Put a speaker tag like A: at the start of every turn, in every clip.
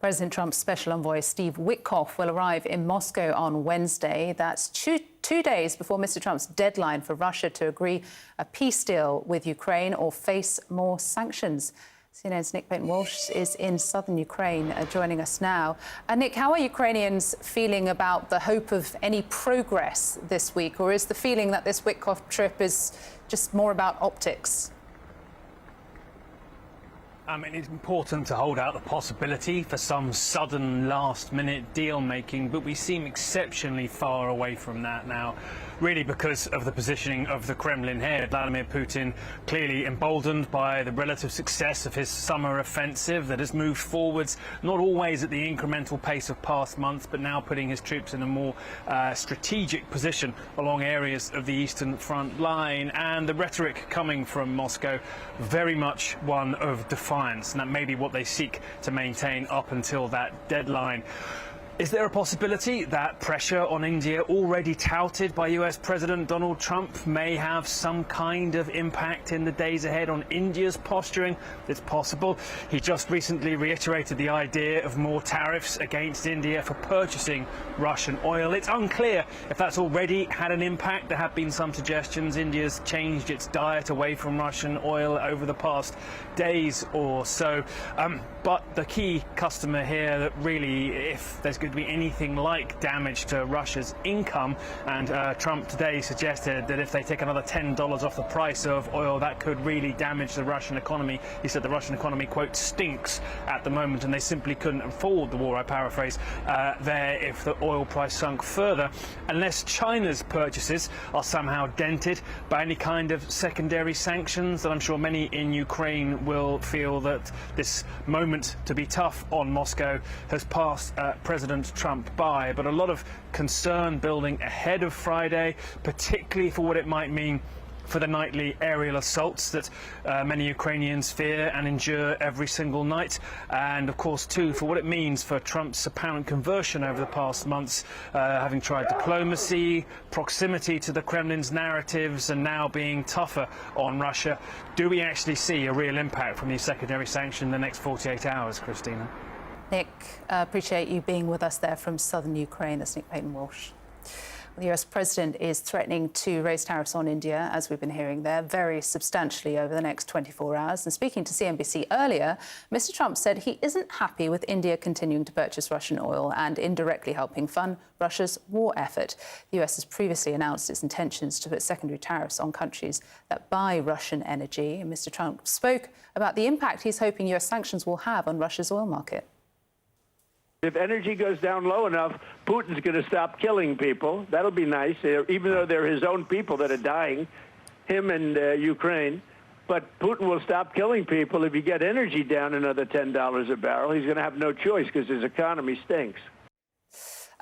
A: President Trump's special envoy, Steve Witkoff, will arrive in Moscow on Wednesday. That's two days before Mr. Trump's deadline for Russia to agree a peace deal with Ukraine or face more sanctions. CNN's Nick Paton-Walsh is in southern Ukraine, joining us now. Nick, how are Ukrainians feeling about the hope of any progress this week? Or is the feeling that this Witkoff trip is just more about optics?
B: It's important to hold out the possibility for some sudden last-minute deal-making, but we seem exceptionally far away from that now, really because of the positioning of the Kremlin head. Vladimir Putin, clearly emboldened by the relative success of his summer offensive that has moved forwards, not always at the incremental pace of past months, but now putting his troops in a more strategic position along areas of the eastern front line. And the rhetoric coming from Moscow, very much one of defiance. And that may be what they seek to maintain up until that deadline. Is there a possibility that pressure on India, already touted by US President Donald Trump, may have some kind of impact in the days ahead on India's posturing? It's possible. He just recently reiterated the idea of more tariffs against India for purchasing Russian oil. It's unclear if that's already had an impact. There have been some suggestions India's changed its diet away from Russian oil over the past days or so. But the key customer here that really, if there's going to be anything like damage to Russia's income, and Trump today suggested that if they take another $10 off the price of oil, that could really damage the Russian economy. He said the Russian economy, quote, stinks at the moment, and they simply couldn't afford the war, I paraphrase, there if the oil price sunk further, unless China's purchases are somehow dented by any kind of secondary sanctions. And I'm sure many in Ukraine will feel that this moment to be tough on Moscow has passed President Trump by. But a lot of concern building ahead of Friday, particularly for what it might mean for the nightly aerial assaults that many Ukrainians fear and endure every single night, and of course too for what it means for Trump's apparent conversion over the past months, having tried diplomacy, proximity to the Kremlin's narratives, and now being tougher on Russia. Do we actually see a real impact from these secondary sanctions in the next 48 hours, Christina?
A: Nick, appreciate you being with us there from southern Ukraine. That's Nick Paton-Walsh. The US president is threatening to raise tariffs on India, as we've been hearing there, very substantially over the next 24 hours. And speaking to CNBC earlier, Mr. Trump said he isn't happy with India continuing to purchase Russian oil and indirectly helping fund Russia's war effort. The US has previously announced its intentions to put secondary tariffs on countries that buy Russian energy. And Mr. Trump spoke about the impact he's hoping US sanctions will have on Russia's oil market.
C: If energy goes down low enough, Putin's going to stop killing people. That'll be nice, even though they're his own people that are dying, him and Ukraine. But Putin will stop killing people if you get energy down another $10 a barrel. He's going to have no choice because his economy stinks.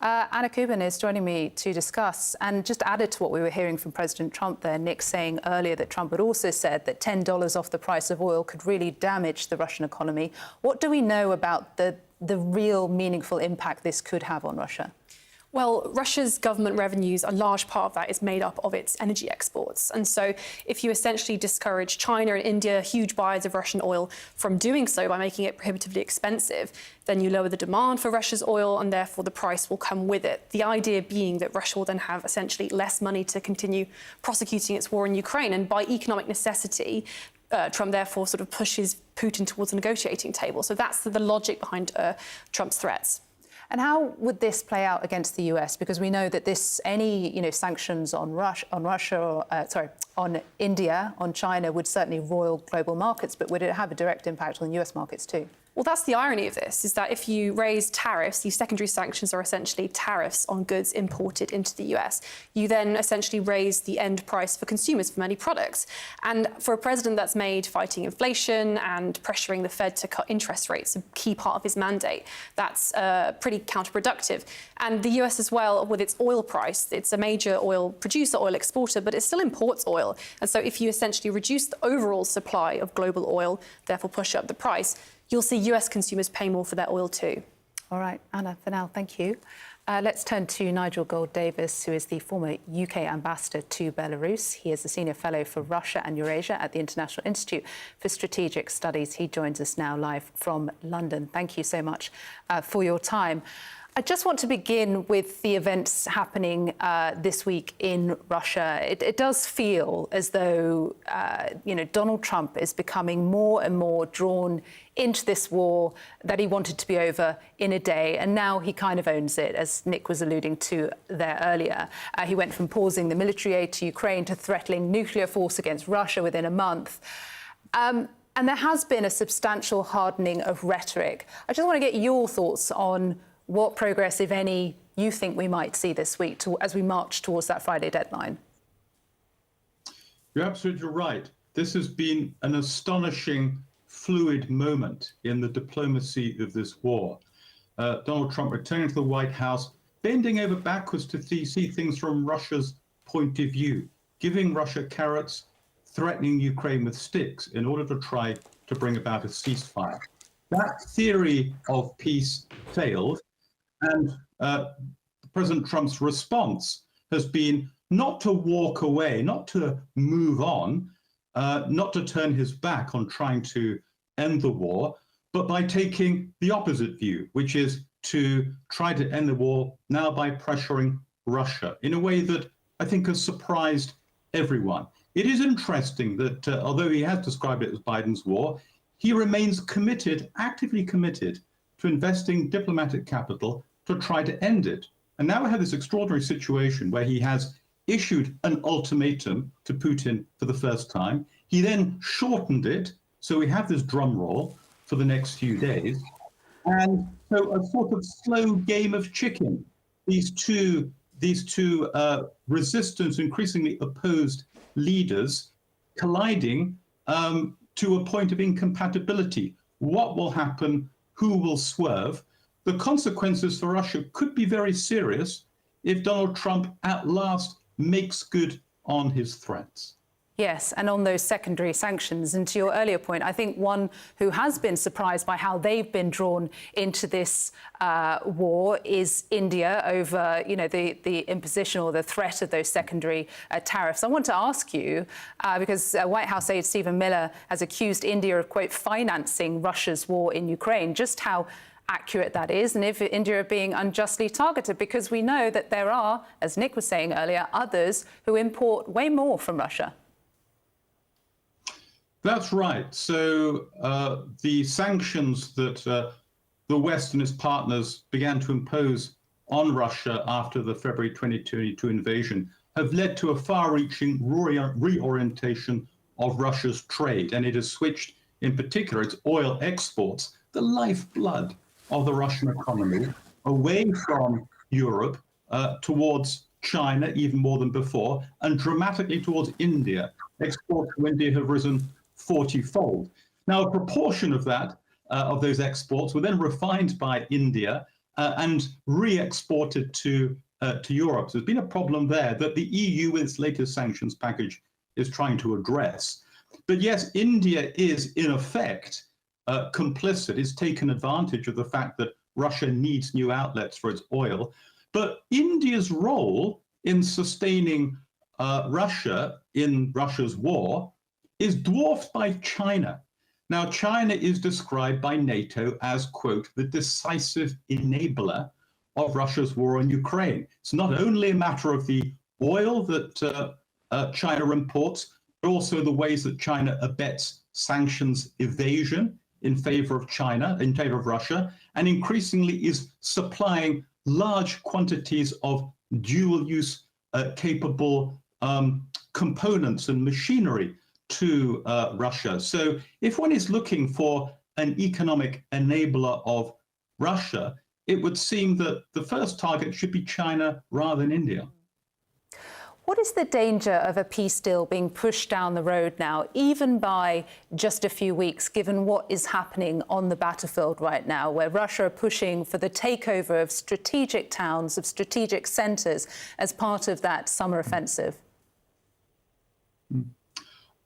A: Anna Kubin is joining me to discuss, and just added to what we were hearing from President Trump there, Nick saying earlier that Trump had also said that $10 off the price of oil could really damage the Russian economy. What do we know about the real meaningful impact this could have on Russia?
D: Well, Russia's government revenues, a large part of that is made up of its energy exports. And so if you essentially discourage China and India, huge buyers of Russian oil, from doing so by making it prohibitively expensive, then you lower the demand for Russia's oil and therefore the price will come with it. The idea being that Russia will then have essentially less money to continue prosecuting its war in Ukraine. And by economic necessity, Trump therefore sort of pushes Putin towards a negotiating table. So that's the logic behind Trump's threats.
A: And how would this play out against the US? Because we know that any sanctions on on India, on China, would certainly roil global markets, but would it have a direct impact on US markets too?
D: Well, that's the irony of this, is that if you raise tariffs, these secondary sanctions are essentially tariffs on goods imported into the US. You then essentially raise the end price for consumers for many products. And for a president that's made fighting inflation and pressuring the Fed to cut interest rates a key part of his mandate, that's pretty counterproductive. And the US as well, with its oil price, it's a major oil producer, oil exporter, but it still imports oil. And so if you essentially reduce the overall supply of global oil, therefore push up the price, you'll see US consumers pay more for their oil too.
A: All right, Anna, for now, thank you. Let's turn to Nigel Gold-Davis, who is the former UK ambassador to Belarus. He is a senior fellow for Russia and Eurasia at the International Institute for Strategic Studies. He joins us now live from London. Thank you so much for your time. I just want to begin with the events happening this week in Russia. It does feel as though, Donald Trump is becoming more and more drawn into this war that he wanted to be over in a day. And now he kind of owns it, as Nick was alluding to there earlier. He went from pausing the military aid to Ukraine to threatening nuclear force against Russia within a month. And there has been a substantial hardening of rhetoric. I just want to get your thoughts on what progress, if any, you think we might see this week as we march towards that Friday deadline.
E: You're absolutely right. This has been an astonishing, fluid moment in the diplomacy of this war. Donald Trump returning to the White House, bending over backwards to see things from Russia's point of view, giving Russia carrots, threatening Ukraine with sticks in order to try to bring about a ceasefire. That theory of peace failed. And President Trump's response has been not to walk away, not to move on, not to turn his back on trying to end the war, but by taking the opposite view, which is to try to end the war now by pressuring Russia in a way that I think has surprised everyone. It is interesting that although he has described it as Biden's war, he remains committed, actively committed, to investing diplomatic capital to try to end it. And now we have this extraordinary situation where he has issued an ultimatum to Putin for the first time. He then shortened it, so we have this drum roll for the next few days. And so a sort of slow game of chicken. These two resistant, increasingly opposed leaders colliding to a point of incompatibility. What will happen? Who will swerve? The consequences for Russia could be very serious if Donald Trump at last makes good on his threats.
A: Yes, and on those secondary sanctions. And to your earlier point, I think one who has been surprised by how they've been drawn into this war is India over, the imposition or the threat of those secondary tariffs. I want to ask you, because White House aide Stephen Miller has accused India of, quote, financing Russia's war in Ukraine, just how accurate that is, and if India are being unjustly targeted, because we know that there are, as Nick was saying earlier, others who import way more from Russia.
E: That's right. So the sanctions that the West and its partners began to impose on Russia after the February 2022 invasion have led to a far-reaching reorientation of Russia's trade, and it has switched, in particular, its oil exports, the lifeblood of the Russian economy, away from Europe towards China, even more than before, and dramatically towards India. Exports to India have risen 40-fold. Now, a proportion of that, of those exports, were then refined by India and re-exported to Europe. So there's been a problem there that the EU, with its latest sanctions package, is trying to address. But yes, India is, in effect, complicit. It's taken advantage of the fact that Russia needs new outlets for its oil. But India's role in sustaining Russia in Russia's war is dwarfed by China. Now, China is described by NATO as, quote, the decisive enabler of Russia's war on Ukraine. It's not only a matter of the oil that China imports, but also the ways that China abets sanctions evasion in favor of China, in favor of Russia, and increasingly is supplying large quantities of dual-use capable components and machinery to Russia. So if one is looking for an economic enabler of Russia, it would seem that the first target should be China rather than India.
A: What is the danger of a peace deal being pushed down the road now, even by just a few weeks, given what is happening on the battlefield right now, where Russia are pushing for the takeover of strategic towns, of strategic centres, as part of that summer offensive?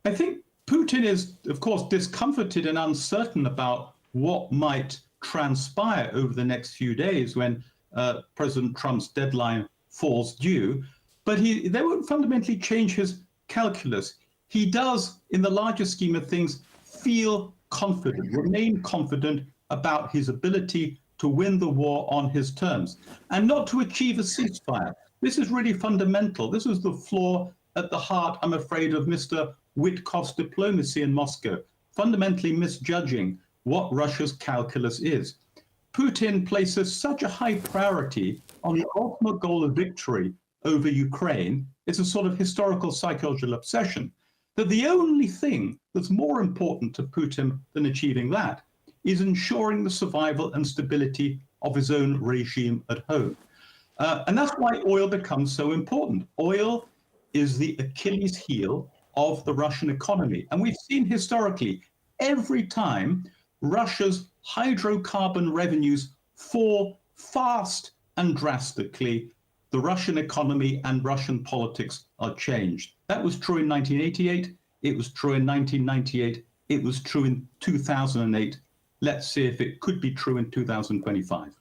E: I think Putin is, of course, discomforted and uncertain about what might transpire over the next few days when President Trump's deadline falls due. But they won't fundamentally change his calculus. He does, in the larger scheme of things, feel confident, remain confident about his ability to win the war on his terms and not to achieve a ceasefire. This is really fundamental. This is the flaw at the heart, I'm afraid, of Mr. Witkoff's diplomacy in Moscow, fundamentally misjudging what Russia's calculus is. Putin places such a high priority on the ultimate goal of victory over Ukraine. It's a sort of historical psychological obsession that the only thing that's more important to Putin than achieving that is ensuring the survival and stability of his own regime at home. And that's why oil becomes so important. Oil is the Achilles heel of the Russian economy. And we've seen historically, every time Russia's hydrocarbon revenues fall fast and drastically, the Russian economy and Russian politics are changed. That was true in 1988. It was true in 1998. It was true in 2008. Let's see if it could be true in 2025.